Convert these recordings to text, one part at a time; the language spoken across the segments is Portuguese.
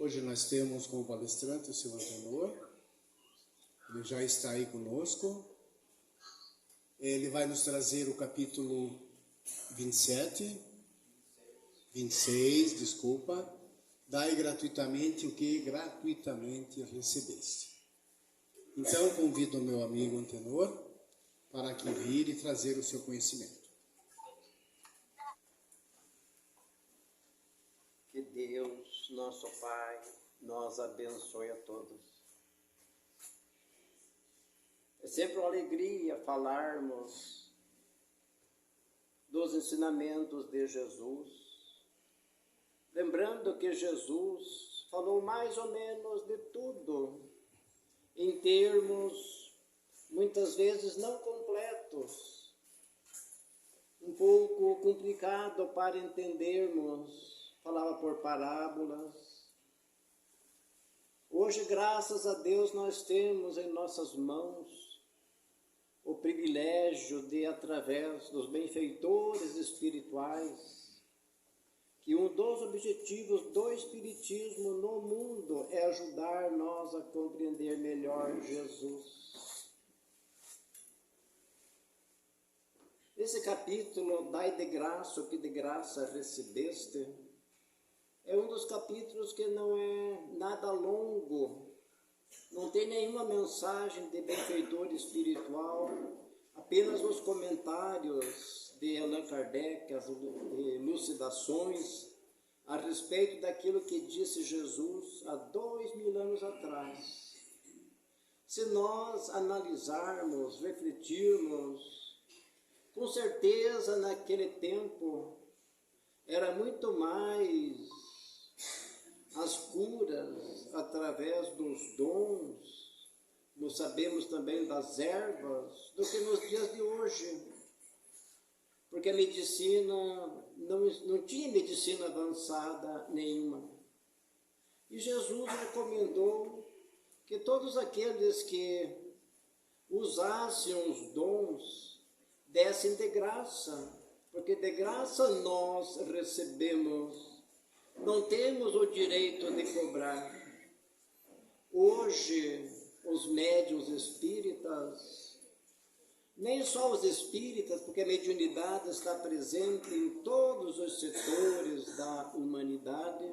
Hoje nós temos como palestrante o seu Antenor. Ele já está aí conosco. Ele vai nos trazer o capítulo 26, desculpa. Dai gratuitamente o que gratuitamente recebeste. Então convido o meu amigo Antenor para que vir e trazer o seu conhecimento. Que Deus, nosso Pai, nos abençoe a todos. É sempre uma alegria falarmos dos ensinamentos de Jesus, lembrando que Jesus falou mais ou menos de tudo, em termos muitas vezes não completos, um pouco complicado para entendermos, falava por parábolas. Hoje, graças a Deus, nós temos em nossas mãos o privilégio de, através dos benfeitores espirituais, que um dos objetivos do Espiritismo no mundo é ajudar nós a compreender melhor Jesus. Esse capítulo, Dai de graça o que de graça recebeste, é um dos capítulos que não é nada longo, não tem nenhuma mensagem de benfeitor espiritual, apenas os comentários de Allan Kardec, as elucidações a respeito daquilo que disse Jesus há 2000 anos atrás. Se nós analisarmos, refletirmos, com certeza naquele tempo era muito mais as curas através dos dons, nós sabemos também das ervas, do que nos dias de hoje. Porque a medicina, não tinha medicina avançada nenhuma. E Jesus recomendou que todos aqueles que usassem os dons dessem de graça, porque de graça nós recebemos. Não temos o direito de cobrar. Hoje, os médiuns espíritas, nem só os espíritas, porque a mediunidade está presente em todos os setores da humanidade,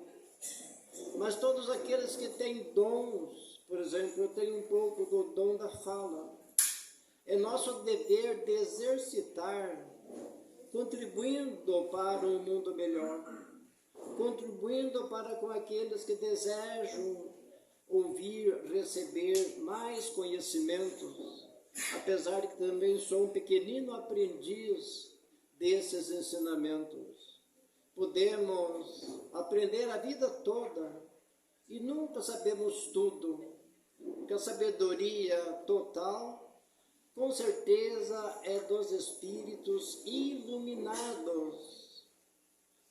mas todos aqueles que têm dons, por exemplo, eu tenho um pouco do dom da fala. É nosso dever de exercitar, contribuindo para um mundo melhor, contribuindo para com aqueles que desejam ouvir, receber mais conhecimentos, apesar de que também sou um pequenino aprendiz desses ensinamentos. Podemos aprender a vida toda e nunca sabemos tudo, porque a sabedoria total, com certeza, é dos espíritos iluminados,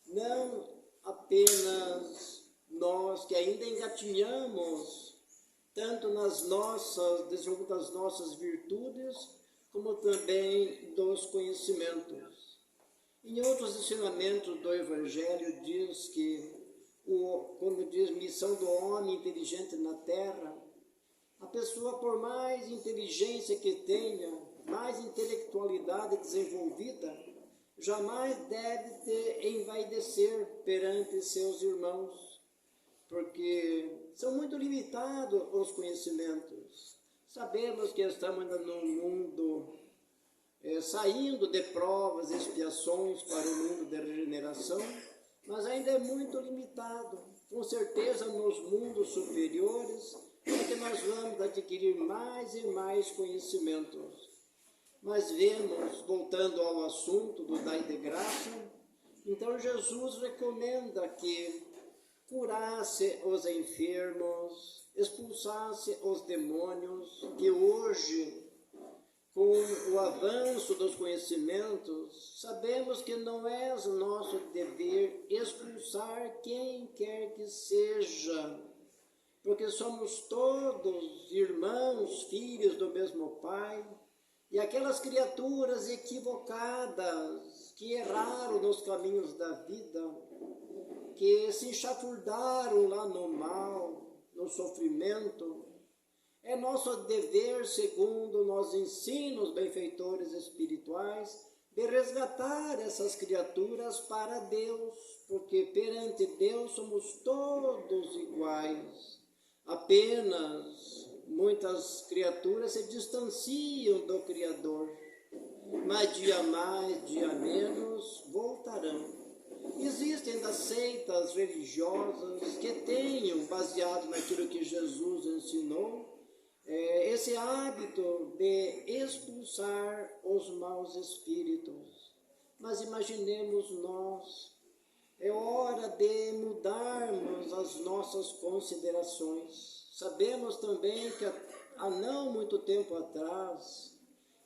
não apenas nós que ainda engatinhamos tanto nas desenvolvimento das nossas virtudes, como também dos conhecimentos. Em outros ensinamentos do Evangelho diz que, quando diz missão do homem inteligente na terra, a pessoa, por mais inteligência que tenha, mais intelectualidade desenvolvida, jamais deve envaidecer perante seus irmãos, porque são muito limitados os conhecimentos. Sabemos que estamos ainda num mundo saindo de provas e expiações para o mundo de regeneração, mas ainda é muito limitado. Com certeza nos mundos superiores é que nós vamos adquirir mais e mais conhecimentos. Mas vemos, voltando ao assunto do Dai de graça, então Jesus recomenda que curasse os enfermos, expulsasse os demônios, que hoje, com o avanço dos conhecimentos, sabemos que não é nosso dever expulsar quem quer que seja, porque somos todos irmãos, filhos do mesmo Pai, e aquelas criaturas equivocadas que erraram nos caminhos da vida, que se enxafurdaram lá no mal, no sofrimento. É nosso dever, segundo nos ensinos benfeitores espirituais, de resgatar essas criaturas para Deus, porque perante Deus somos todos iguais. Apenas muitas criaturas se distanciam do Criador, mas dia mais, dia menos voltarão. Existem ainda seitas religiosas que tenham, baseado naquilo que Jesus ensinou, esse hábito de expulsar os maus espíritos. Mas imaginemos nós, é hora de mudarmos as nossas considerações. Sabemos também que há não muito tempo atrás,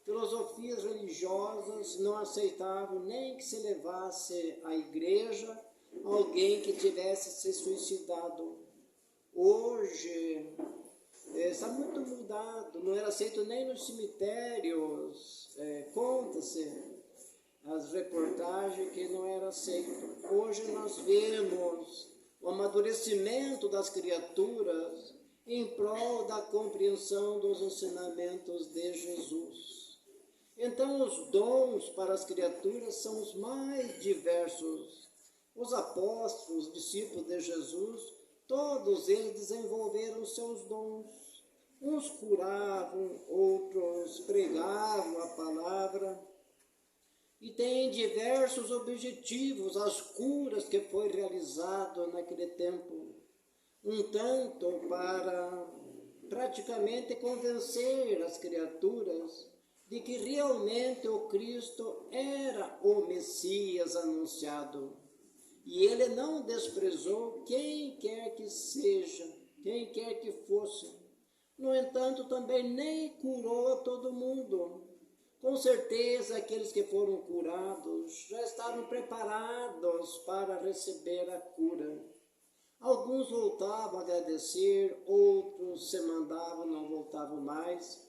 filosofias religiosas não aceitavam nem que se levasse à igreja alguém que tivesse se suicidado. Hoje está muito mudado, não era aceito nem nos cemitérios, conta-se as reportagens que não era aceito. Hoje nós vemos o amadurecimento das criaturas em prol da compreensão dos ensinamentos de Jesus. Então os dons para as criaturas são os mais diversos. Os apóstolos, os discípulos de Jesus, todos eles desenvolveram seus dons. Uns curavam, outros pregavam a palavra. E tem diversos objetivos as curas que foi realizado naquele tempo. Um tanto para praticamente convencer as criaturas de que realmente o Cristo era o Messias anunciado. E ele não desprezou quem quer que seja, quem quer que fosse. No entanto, também nem curou todo mundo. Com certeza, aqueles que foram curados já estavam preparados para receber a cura. Alguns voltavam a agradecer, outros se mandavam, não voltavam mais.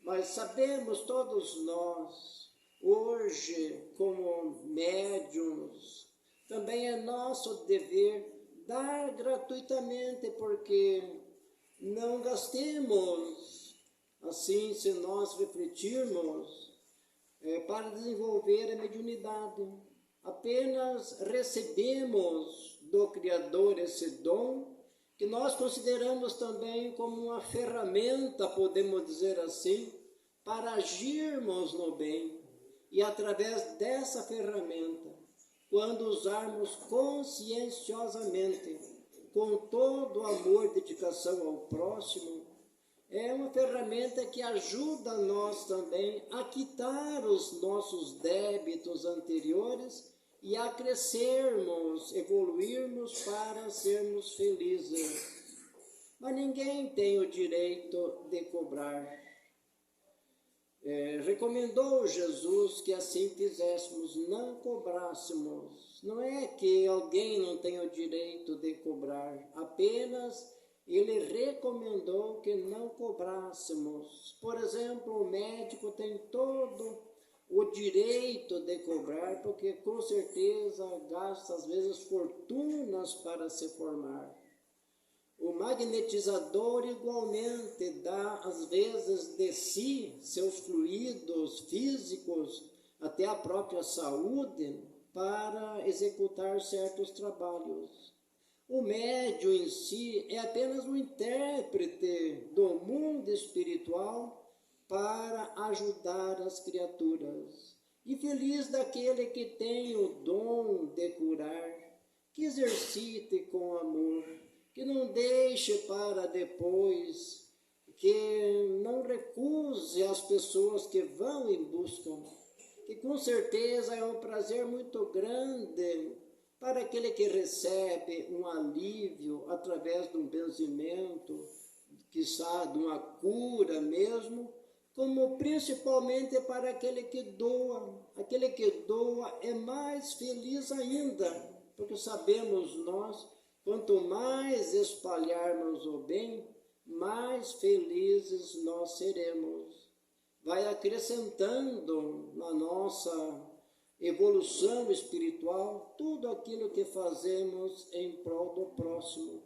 Mas sabemos todos nós, hoje, como médiuns, também é nosso dever dar gratuitamente, porque não gastemos, assim, se nós refletirmos, para desenvolver a mediunidade. Apenas recebemos do Criador esse dom, que nós consideramos também como uma ferramenta, podemos dizer assim, para agirmos no bem. E através dessa ferramenta, quando usarmos conscienciosamente, com todo o amor e dedicação ao próximo, é uma ferramenta que ajuda nós também a quitar os nossos débitos anteriores e a crescermos, evoluirmos para sermos felizes. Mas ninguém tem o direito de cobrar. Recomendou Jesus que assim fizéssemos, não cobrássemos. Não é que alguém não tenha o direito de cobrar, apenas ele recomendou que não cobrássemos. Por exemplo, o médico tem todo o direito de cobrar, porque com certeza gasta às vezes fortunas para se formar. O magnetizador igualmente dá às vezes de si, seus fluidos físicos, até a própria saúde, para executar certos trabalhos. O médium em si é apenas um intérprete do mundo espiritual para ajudar as criaturas. E feliz daquele que tem o dom de curar, que exercite com amor, que não deixe para depois, que não recuse as pessoas que vão em busca, que com certeza é um prazer muito grande para aquele que recebe um alívio através de um benzimento, quiçá de uma cura mesmo, como principalmente para aquele que doa. Aquele que doa é mais feliz ainda, porque sabemos nós, quanto mais espalharmos o bem, mais felizes nós seremos. Vai acrescentando na nossa evolução espiritual, tudo aquilo que fazemos em prol do próximo.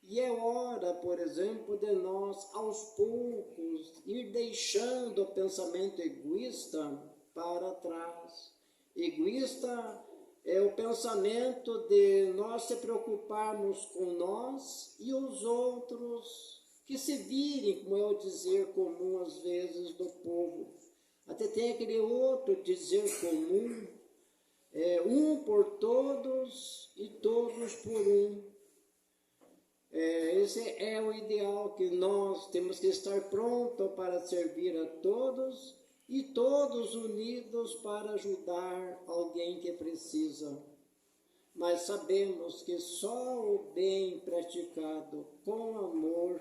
E é hora, por exemplo, de nós, aos poucos, ir deixando o pensamento egoísta para trás. Egoísta é o pensamento de nós se preocuparmos com nós e os outros que se virem, como é o dizer comum às vezes do povo. Até tem aquele outro dizer comum, um por todos e todos por um. Esse é o ideal, que nós temos que estar prontos para servir a todos e todos unidos para ajudar alguém que precisa. Mas sabemos que só o bem praticado com amor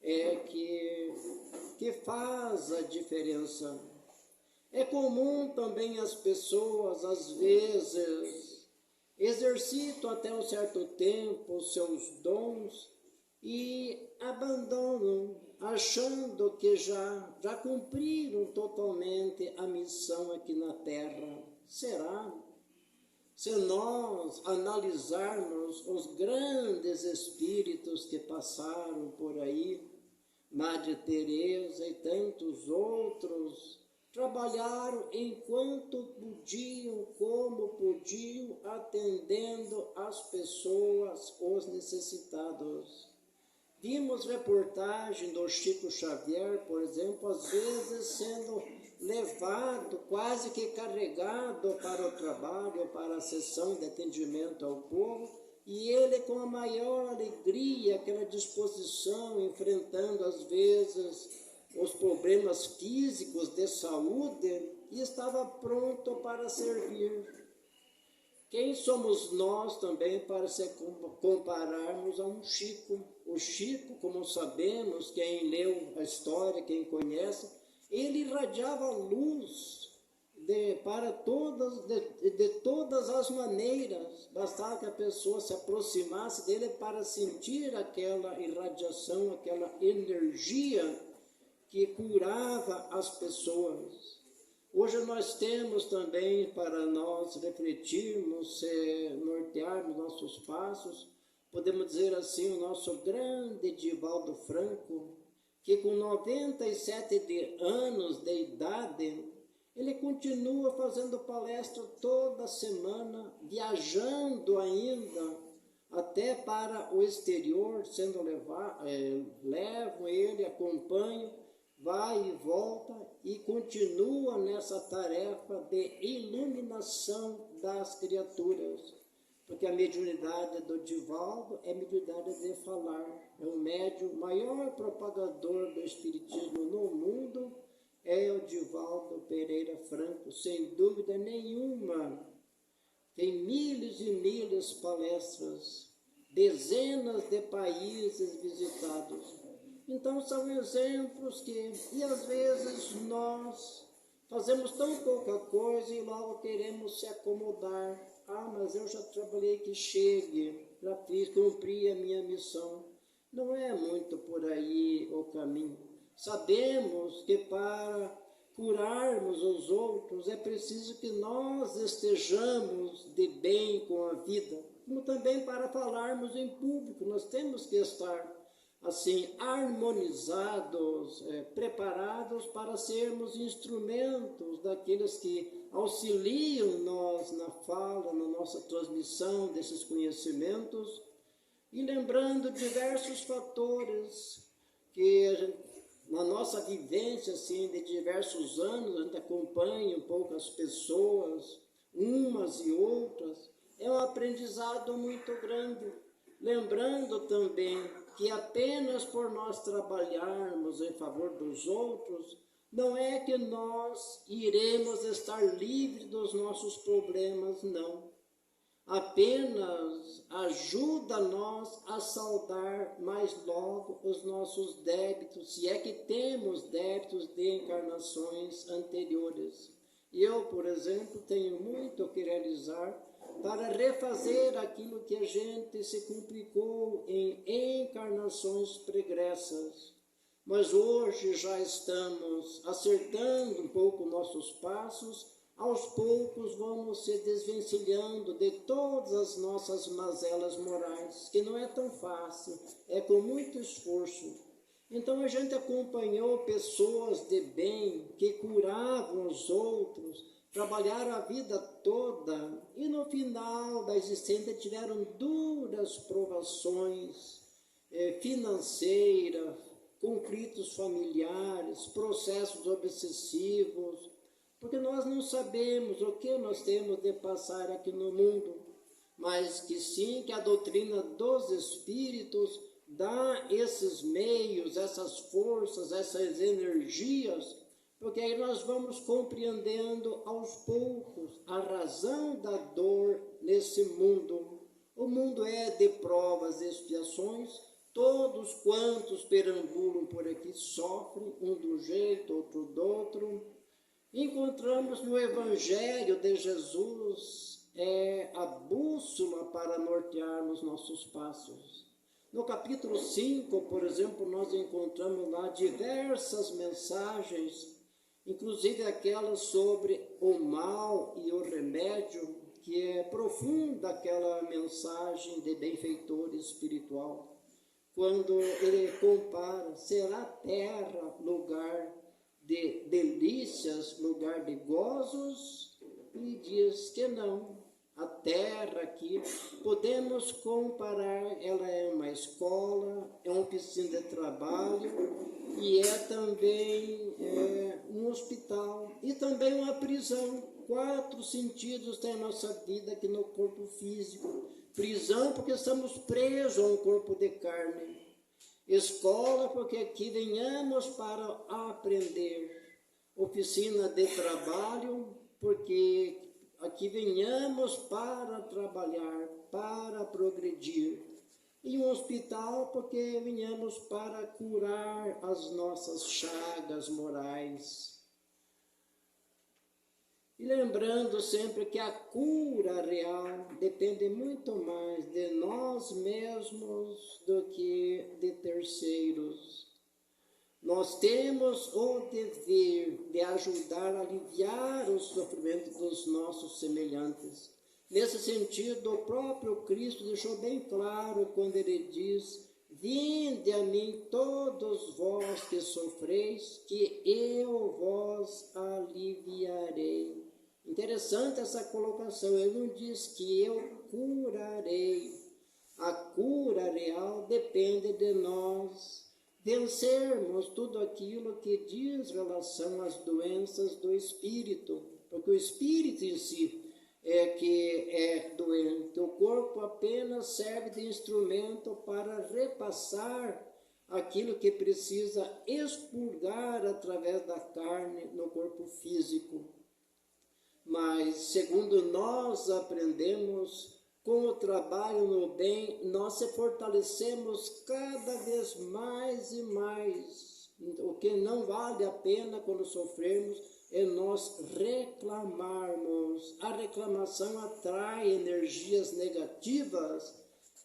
é que faz a diferença. É comum também as pessoas, às vezes, exercitam até um certo tempo os seus dons e abandonam, achando que já cumpriram totalmente a missão aqui na Terra. Será? Se nós analisarmos os grandes espíritos que passaram por aí, Madre Teresa e tantos outros, trabalharam enquanto podiam, como podiam, atendendo as pessoas, os necessitados. Vimos reportagem do Chico Xavier, por exemplo, às vezes sendo levado, quase que carregado para o trabalho, para a sessão de atendimento ao povo, e ele com a maior alegria, aquela disposição, enfrentando às vezes os problemas físicos de saúde, e estava pronto para servir. Quem somos nós também para se compararmos a um Chico? O Chico, como sabemos, quem leu a história, quem conhece, ele irradiava luz para de todas as maneiras. Bastava que a pessoa se aproximasse dele para sentir aquela irradiação, aquela energia que curava as pessoas. Hoje nós temos também, para nós refletirmos, nortearmos nossos passos, podemos dizer assim, o nosso grande Divaldo Franco, que com 97 anos de idade, ele continua fazendo palestra toda semana, viajando ainda até para o exterior, sendo levam ele, acompanham, vai e volta e continua nessa tarefa de iluminação das criaturas. Porque a mediunidade do Divaldo é mediunidade de falar. É o médium maior propagador do Espiritismo no mundo, é o Divaldo Pereira Franco, sem dúvida nenhuma. Tem milhares e milhares de palestras, dezenas de países visitados. Então são exemplos e às vezes nós fazemos tão pouca coisa e logo queremos se acomodar. Mas eu já trabalhei, que chegue, já fiz, cumpri a minha missão. Não é muito por aí o caminho. Sabemos que para curarmos os outros é preciso que nós estejamos de bem com a vida, como também para falarmos em público, nós temos que estar assim, harmonizados, preparados para sermos instrumentos daqueles que auxiliam nós na fala, na nossa transmissão desses conhecimentos, e lembrando diversos fatores que na nossa vivência assim, de diversos anos, a gente acompanha um pouco as pessoas, umas e outras, é um aprendizado muito grande. Lembrando também que apenas por nós trabalharmos em favor dos outros, não é que nós iremos estar livres dos nossos problemas, não. Apenas ajuda-nos a saldar mais logo os nossos débitos, se é que temos débitos de encarnações anteriores. Eu, por exemplo, tenho muito que realizar para refazer aquilo que a gente se complicou em encarnações pregressas. Mas hoje já estamos acertando um pouco nossos passos, aos poucos vamos se desvencilhando de todas as nossas mazelas morais, que não é tão fácil, é com muito esforço. Então a gente acompanhou pessoas de bem que curavam os outros, trabalharam a vida toda e no final da existência tiveram duras provações financeiras, conflitos familiares, processos obsessivos, porque nós não sabemos o que nós temos de passar aqui no mundo, mas que sim, que a doutrina dos Espíritos dá esses meios, essas forças, essas energias, porque aí nós vamos compreendendo aos poucos a razão da dor nesse mundo. O mundo é de provas e expiações, todos quantos perambulam por aqui sofrem, um do jeito, outro do outro. Encontramos no Evangelho de Jesus a bússola para nortearmos nossos passos. No capítulo 5, por exemplo, nós encontramos lá diversas mensagens, inclusive aquelas sobre o mal e o remédio, que é profunda aquela mensagem de benfeitor espiritual, quando ele compara, será terra lugar de delícias, lugar de gozos, e diz que não. A terra aqui, podemos comparar, ela é uma escola, é uma piscina de trabalho e é também um hospital e também uma prisão. 4 sentidos tem a nossa vida aqui no corpo físico. Prisão porque estamos presos a um corpo de carne. Escola porque aqui venhamos para aprender. Oficina de trabalho porque aqui venhamos para trabalhar, para progredir. E um hospital porque venhamos para curar as nossas chagas morais. E lembrando sempre que a cura real depende muito mais de nós mesmos do que de terceiros. Nós temos o dever de ajudar a aliviar o sofrimento dos nossos semelhantes. Nesse sentido, o próprio Cristo deixou bem claro quando ele diz: vinde a mim todos vós que sofreis, que eu vos aliviarei. Interessante essa colocação, ele não diz que eu curarei. A cura real depende de nós vencermos tudo aquilo que diz relação às doenças do espírito, porque o espírito em si é que é doente, o corpo apenas serve de instrumento para repassar aquilo que precisa expurgar através da carne no corpo físico. Mas, segundo nós aprendemos, com o trabalho no bem, nós se fortalecemos cada vez mais e mais. O que não vale a pena quando sofrermos é nós reclamarmos. A reclamação atrai energias negativas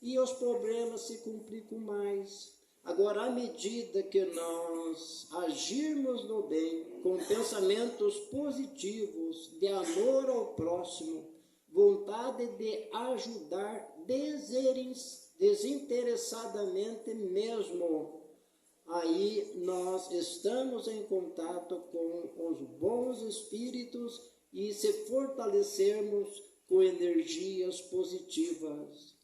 e os problemas se complicam mais. Agora, à medida que nós agirmos no bem, com pensamentos positivos, de amor ao próximo, vontade de ajudar desinteressadamente mesmo, aí nós estamos em contato com os bons espíritos e se fortalecermos com energias positivas.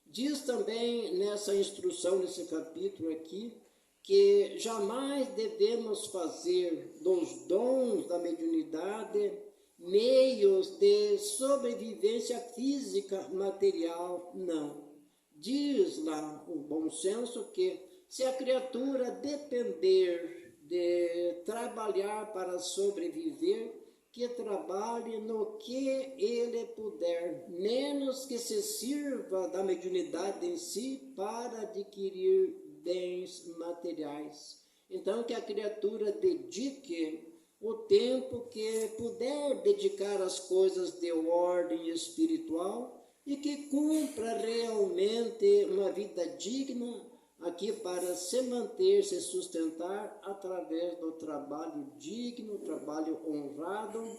Diz também nessa instrução, nesse capítulo aqui, que jamais devemos fazer dos dons da mediunidade meios de sobrevivência física material, não. Diz lá o bom senso que se a criatura depender de trabalhar para sobreviver, que trabalhe no que ele puder, menos que se sirva da mediunidade em si para adquirir bens materiais. Então, que a criatura dedique o tempo que puder dedicar às coisas de ordem espiritual e que cumpra realmente uma vida digna aqui para se manter, se sustentar através do trabalho digno, trabalho honrado,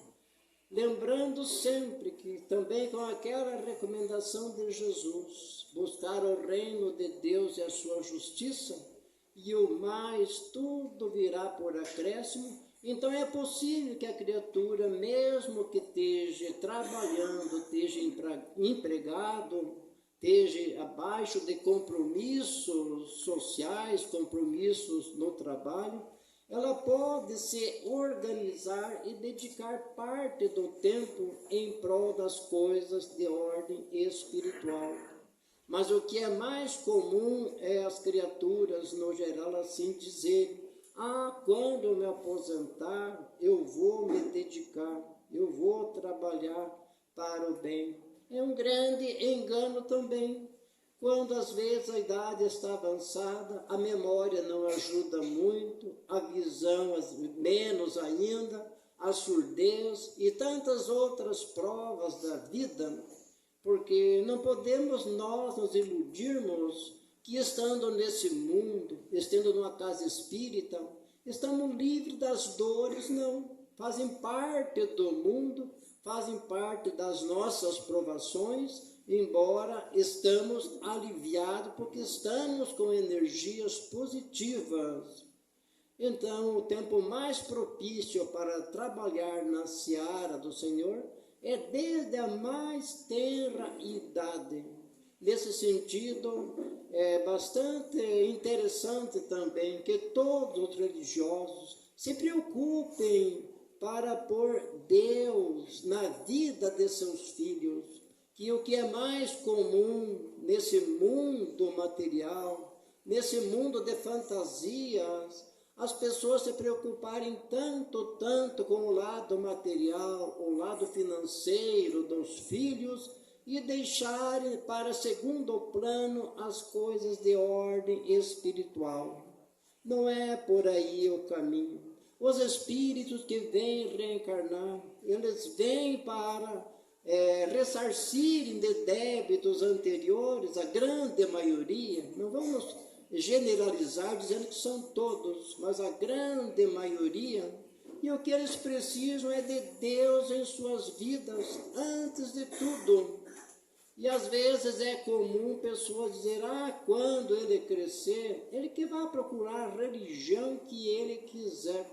lembrando sempre que também com aquela recomendação de Jesus, buscar o reino de Deus e a sua justiça, e o mais tudo virá por acréscimo. Então é possível que a criatura, mesmo que esteja trabalhando, esteja empregado, esteja abaixo de compromissos sociais, compromissos no trabalho, ela pode se organizar e dedicar parte do tempo em prol das coisas de ordem espiritual. Mas o que é mais comum é as criaturas, no geral, assim dizerem: quando eu me aposentar, eu vou me dedicar, eu vou trabalhar para o bem. É um grande engano também. Quando às vezes a idade está avançada, a memória não ajuda muito, a visão menos ainda, a surdez e tantas outras provas da vida, porque não podemos nós nos iludirmos que estando nesse mundo, estando numa casa espírita, estamos livres das dores, não. Fazem parte do mundo, fazem parte das nossas provações, embora estamos aliviados porque estamos com energias positivas. Então, o tempo mais propício para trabalhar na seara do Senhor é desde a mais tenra idade. Nesse sentido, é bastante interessante também que todos os religiosos se preocupem para pôr Deus na vida de seus filhos, que o que é mais comum nesse mundo material, nesse mundo de fantasias, as pessoas se preocuparem tanto com o lado material, o lado financeiro dos filhos, e deixarem para segundo plano as coisas de ordem espiritual. Não é por aí o caminho. Os espíritos que vêm reencarnar, eles vêm para ressarcirem de débitos anteriores, a grande maioria. Não vamos generalizar dizendo que são todos, mas a grande maioria. E o que eles precisam é de Deus em suas vidas, antes de tudo. E às vezes é comum pessoas dizer: quando ele crescer, ele que vai procurar a religião que ele quiser.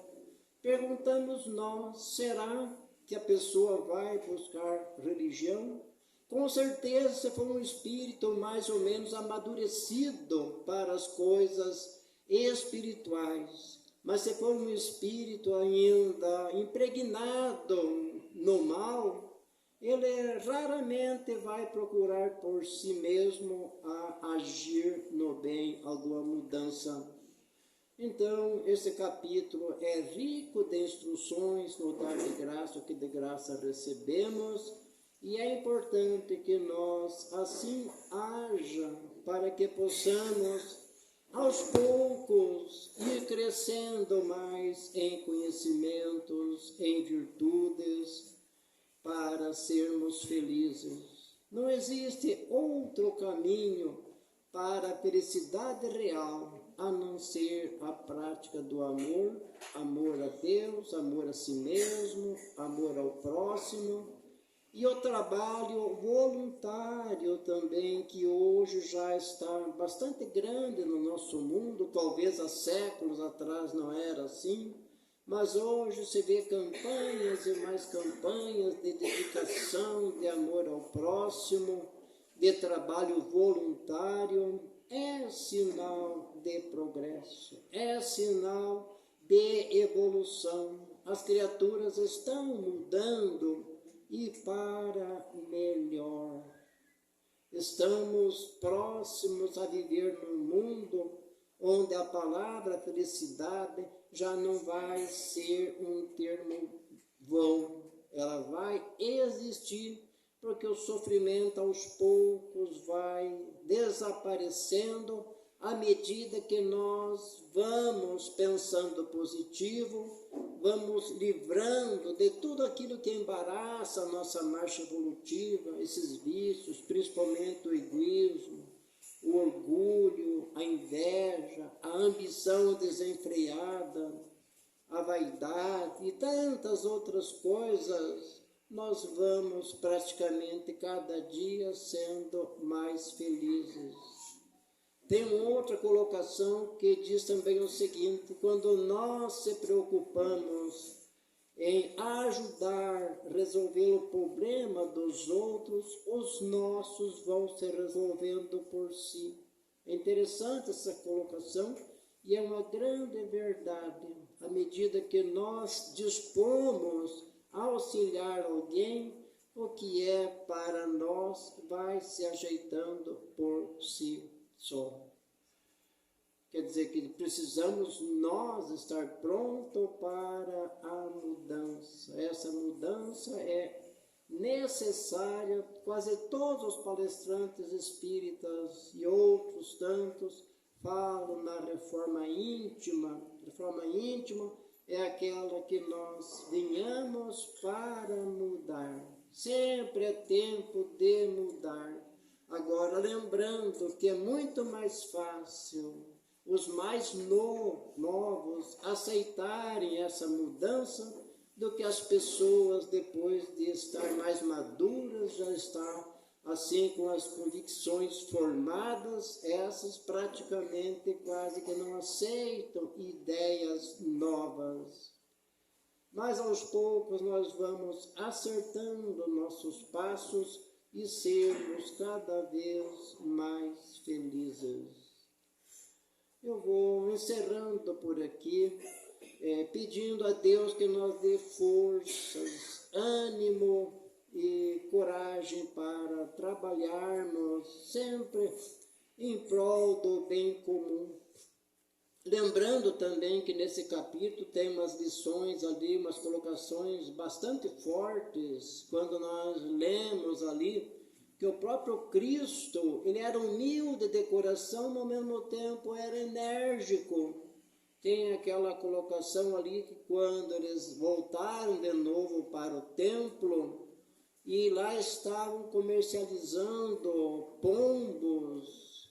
Perguntamos nós: será que a pessoa vai buscar religião? Com certeza, se for um espírito mais ou menos amadurecido para as coisas espirituais. Mas se for um espírito ainda impregnado no mal, ele raramente vai procurar por si mesmo a agir no bem, alguma mudança. Então, esse capítulo é rico de instruções no dar de graça o que de graça recebemos, e é importante que nós assim haja para que possamos, aos poucos, ir crescendo mais em conhecimentos, em virtudes, para sermos felizes. Não existe outro caminho para a felicidade real, a não ser a prática do amor, amor a Deus, amor a si mesmo, amor ao próximo, e o trabalho voluntário também, que hoje já está bastante grande no nosso mundo, talvez há séculos atrás não era assim, mas hoje se vê campanhas e mais campanhas de dedicação, de amor ao próximo, de trabalho voluntário. É sinal de progresso, é sinal de evolução. As criaturas estão mudando e para melhor. Estamos próximos a viver num mundo onde a palavra felicidade já não vai ser um termo vão, ela vai existir, porque o sofrimento aos poucos vai desaparecendo à medida que nós vamos pensando positivo, vamos livrando de tudo aquilo que embaraça a nossa marcha evolutiva, esses vícios, principalmente o egoísmo, o orgulho, a inveja, a ambição desenfreada, a vaidade e tantas outras coisas. nós vamos praticamente cada dia sendo mais felizes. Tem uma outra colocação que diz também o seguinte: quando nós se preocupamos em ajudar a resolver o problema dos outros, os nossos vão se resolvendo por si. É interessante essa colocação e é uma grande verdade. À medida que nós dispomos a auxiliar alguém, o que é para nós vai se ajeitando por si só. Quer dizer que precisamos nós estar prontos para a mudança. Essa mudança é necessária. Quase todos os palestrantes espíritas e outros tantos falam na reforma íntima. Reforma íntima é aquela que nós venhamos para mudar. Sempre é tempo de mudar. Agora, lembrando que é muito mais fácil os mais novos aceitarem essa mudança do que as pessoas, depois de estar mais maduras, já estar assim com as convicções formadas, essas praticamente quase que não aceitam ideias novas. Mas aos poucos nós vamos acertando nossos passos e sermos cada vez mais felizes. Eu vou encerrando por aqui, pedindo a Deus que nos dê forças, ânimo e coragem para trabalharmos sempre em prol do bem comum. Lembrando também que nesse capítulo tem umas lições ali, umas colocações bastante fortes, quando nós lemos ali que o próprio Cristo, ele era humilde de coração, mas ao mesmo tempo era enérgico. Tem aquela colocação ali que quando eles voltaram de novo para o templo, e lá estavam comercializando pombos,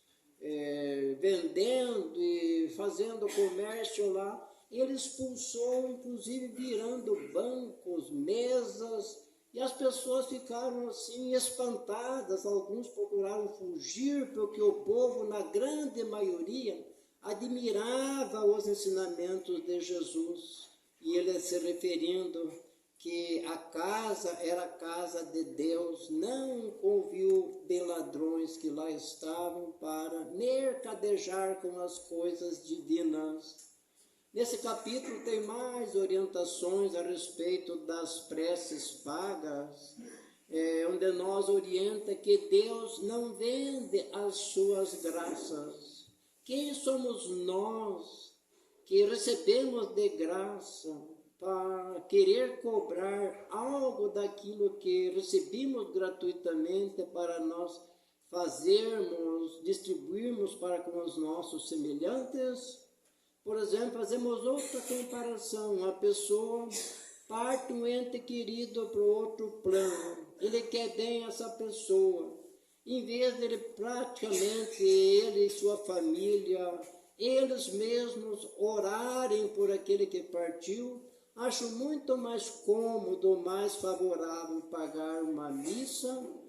vendendo e fazendo comércio lá, ele expulsou, inclusive virando bancos, mesas, e as pessoas ficaram assim espantadas, alguns procuraram fugir, porque o povo, na grande maioria, admirava os ensinamentos de Jesus. E ele se referindo que a casa era a casa de Deus, não ouviu de ladrões que lá estavam para mercadejar com as coisas divinas. Nesse capítulo tem mais orientações a respeito das preces pagas, onde nós orienta que Deus não vende as suas graças. Quem somos nós que recebemos de graça para querer cobrar algo daquilo que recebemos gratuitamente para nós fazermos, distribuirmos para com os nossos semelhantes? Por exemplo, fazemos outra comparação. Uma pessoa parte um ente querido para o outro plano. Ele quer bem essa pessoa. Em vez de ele praticamente, ele e sua família, eles mesmos orarem por aquele que partiu, acho muito mais cômodo, mais favorável pagar uma missa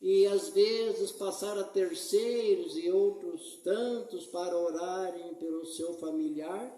e às vezes passar a terceiros e outros tantos para orarem pelo seu familiar.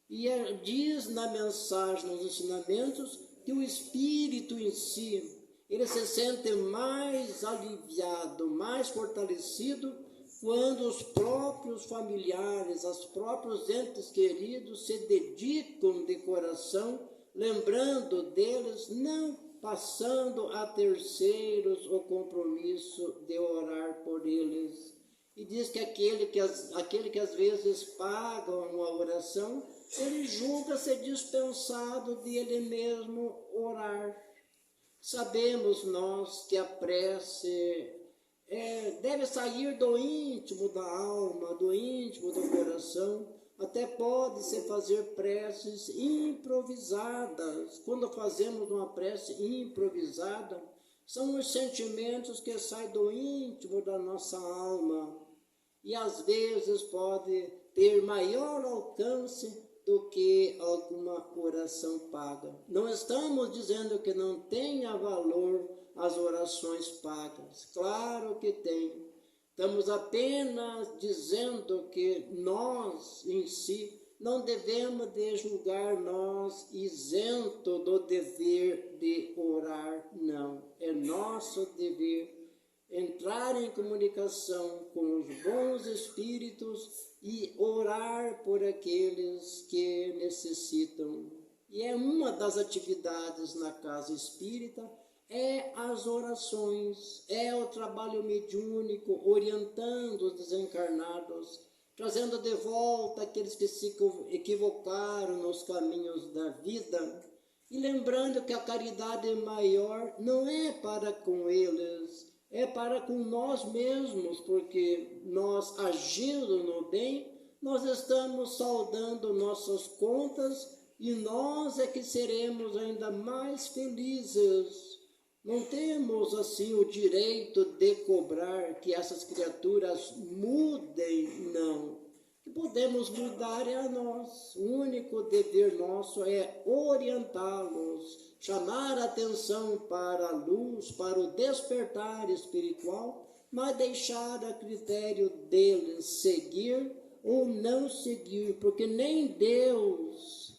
E diz na mensagem, nos ensinamentos, que o espírito em si, ele se sente mais aliviado, mais fortalecido, quando os próprios familiares, os próprios entes queridos se dedicam de coração, lembrando deles, não passando a terceiros o compromisso de orar por eles. E diz que aquele que às vezes paga uma oração, ele julga ser dispensado de ele mesmo orar. Sabemos nós que a prece deve sair do íntimo da alma, do íntimo do coração. Até pode-se fazer preces improvisadas. Quando fazemos uma prece improvisada, são os sentimentos que saem do íntimo da nossa alma. E às vezes pode ter maior alcance do que alguma oração paga. Não estamos dizendo que não tenha valor as orações pagas. Claro que tem. Estamos apenas dizendo que nós, em si, não devemos de julgar nós isento do dever de orar, não. É nosso dever entrar em comunicação com os bons espíritos e orar por aqueles que necessitam. E é uma das atividades na casa espírita, é as orações, é o trabalho mediúnico, orientando os desencarnados, trazendo de volta aqueles que se equivocaram nos caminhos da vida, e lembrando que a caridade maior não é para com eles, é para com nós mesmos, porque nós, agindo no bem, nós estamos saldando nossas contas e nós é que seremos ainda mais felizes. Não temos, assim, o direito de cobrar que essas criaturas mudem, não. O que podemos mudar é a nós. O único dever nosso é orientá-los, chamar a atenção para a luz, para o despertar espiritual, mas deixar a critério deles seguir ou não seguir, porque nem Deus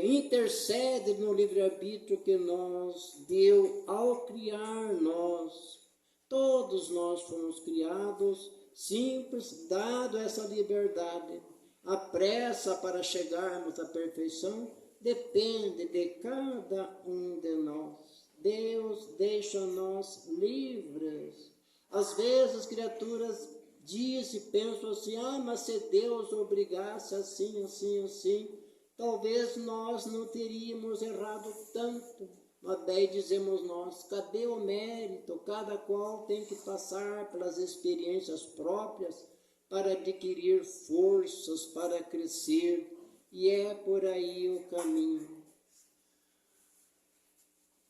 intercede no livre-arbítrio que nos deu ao criar nós. Todos nós fomos criados simples, dado essa liberdade. A pressa para chegarmos à perfeição depende de cada um de nós. Deus deixa nós livres. Às vezes as criaturas dizem e pensam assim, mas se Deus obrigasse assim, assim, assim, talvez nós não teríamos errado tanto. Mas daí dizemos nós, cadê o mérito? Cada qual tem que passar pelas experiências próprias para adquirir forças, para crescer. E é por aí o caminho.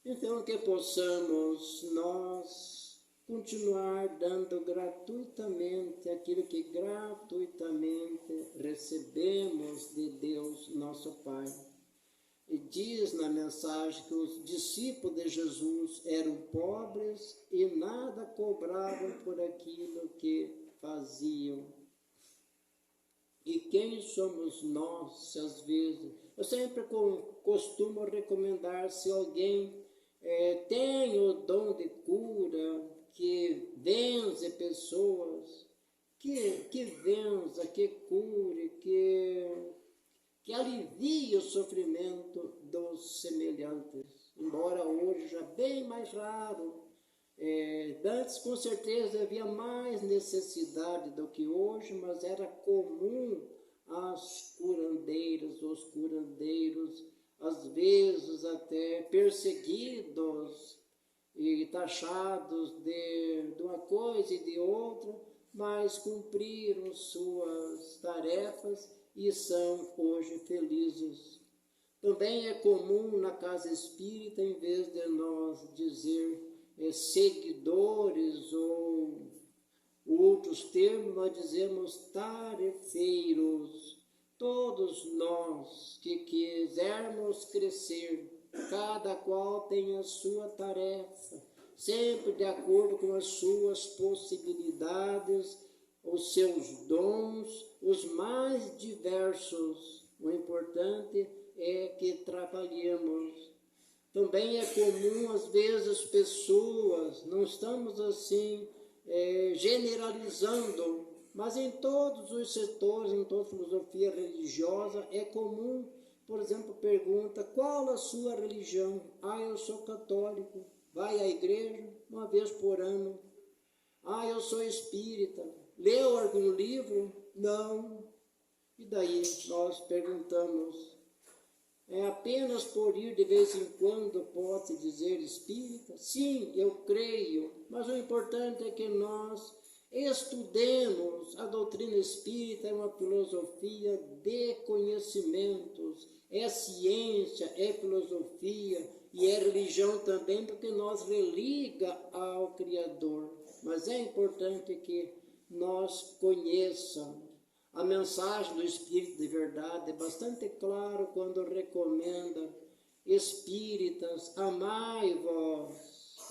Então que possamos nós continuar dando gratuitamente aquilo que gratuitamente recebemos de Deus, nosso Pai. E diz na mensagem que os discípulos de Jesus eram pobres e nada cobravam por aquilo que faziam. E quem somos nós, se às vezes... Eu sempre costumo recomendar, se alguém tem o dom de cura, que venze pessoas, que venza, que cure, que alivie o sofrimento dos semelhantes. Embora hoje já bem mais raro, antes com certeza havia mais necessidade do que hoje, mas era comum as curandeiras, os curandeiros, às vezes até perseguidos e taxados de uma coisa e de outra, mas cumpriram suas tarefas e são hoje felizes. Também é comum na casa espírita, em vez de nós dizer seguidores ou outros termos, nós dizemos tarefeiros. Todos nós que quisermos crescer, cada qual tem a sua tarefa, sempre de acordo com as suas possibilidades, os seus dons, os mais diversos. O importante é que trabalhemos. Também é comum, às vezes, pessoas, não estamos assim generalizando, mas em todos os setores, em toda filosofia religiosa, é comum, por exemplo, pergunta, qual a sua religião? Eu sou católico. Vai à igreja uma vez por ano. Eu sou espírita. Leu algum livro? Não. E daí nós perguntamos, é apenas por ir de vez em quando pode dizer espírita? Sim, eu creio, mas o importante é que nós estudemos. A doutrina espírita é uma filosofia de conhecimentos, é ciência, é filosofia e é religião também, porque nos religa ao Criador. Mas é importante que nós conheçamos. A mensagem do Espírito de Verdade é bastante claro quando recomenda: espíritas, amai-vos,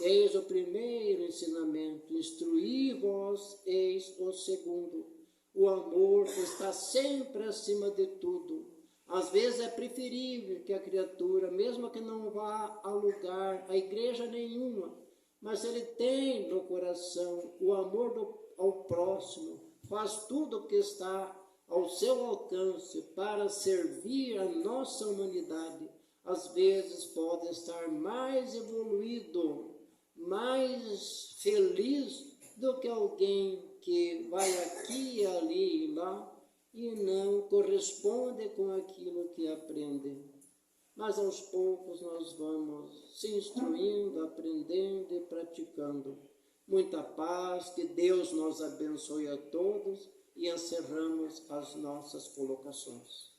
eis o primeiro ensinamento, instruí-vos, eis o segundo. O amor está sempre acima de tudo. Às vezes é preferível que a criatura, mesmo que não vá a lugar, a igreja nenhuma, mas ele tem no coração o amor ao próximo, faz tudo o que está ao seu alcance para servir a nossa humanidade, às vezes pode estar mais evoluído, mais feliz do que alguém que vai aqui, ali e lá e não corresponde com aquilo que aprende. Mas aos poucos nós vamos se instruindo, aprendendo e praticando. Muita paz, que Deus nos abençoe a todos e encerramos as nossas colocações.